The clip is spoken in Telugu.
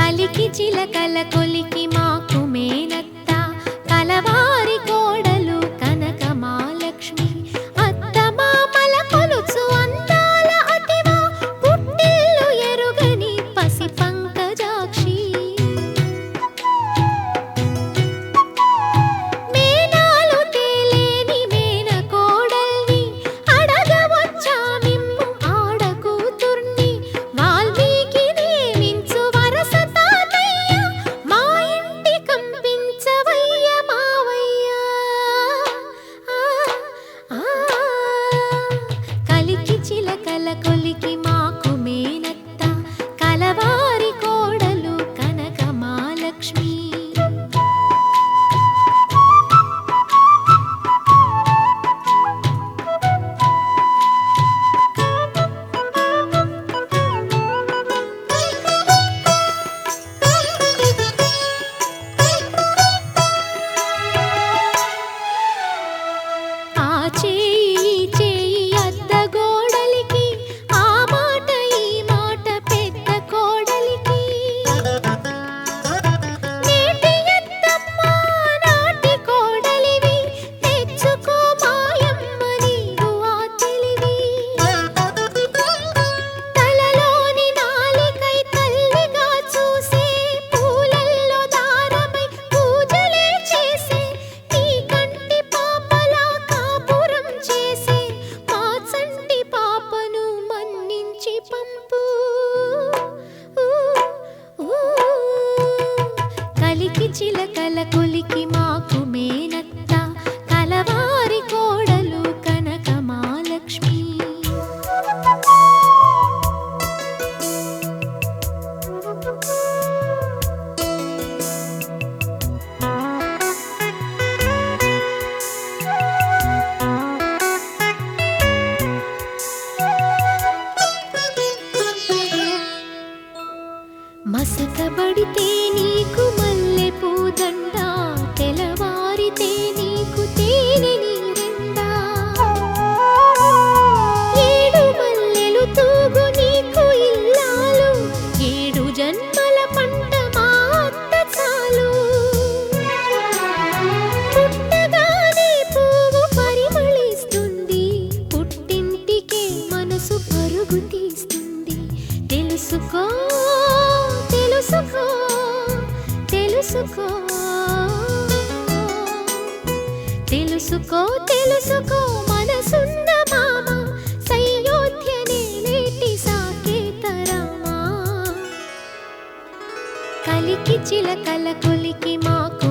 కలికి చిలకల కొలికి మాకు మేనత్త కలవారి కోడలు కనక మహాలక్ష్మి అత్త మామల కొలుచు అందాల అతివా పుట్టిల్లు ఎరుగని పసి పంకజాక్షి మేనాలు తేలేని మేన కోడల్ని అడగవచ్చా మిమ్ము ఆడకూతుర్ని వాల్మీకి నియమించు వరస తాతయ్య మా ఇంటి కంపించవయ్య మావయ్య కలికి చిలకల కొలికి మాకు మేనత్త కలవారి కోడలు కనక మహాలక్ష్మి ఆ చేయి చేయి అత్త గోడలికి ఆ మాట ఈ మాట పెద్ద కోడలికి నేటి ఎత్తమ్మ నాటి కోడలివి తెచ్చుకో మాయమ్మ నీవు ఆ తెలివి తలలోని నాలికై తల్లిగా చూసే పూలల్లో దారమై పూజలే చేసే నీ కంటి పాపలా కాపురం చేసే మా చంటి పాపను మన్నించి పంపు కలికి చిలకల కొలికి మాకు మేనత్త కలవారి కోడలు కనక మహాలక్ష్మి మసకబడితే నీకు మల్లె పూదండ తెలవారితే నీకు తేనె నీరెండా ఏడు మల్లెలు తూగు నీకు ఇల్లాలు ఏడు జన్మల పంట మా అత్త చాలు పుట్టగానే పువ్వు పరిమళిస్తుంది పుట్టింటికే మనసు పరుగు తీస్తుంది తెలుసుకో తెలుసుకో తెలుసుకో తెలుసుకో తెలుసుకో మనసున్న మామ సయోధ్యనే నేటి సాకేతరామా కలికి చిలకల కొలికి మాకు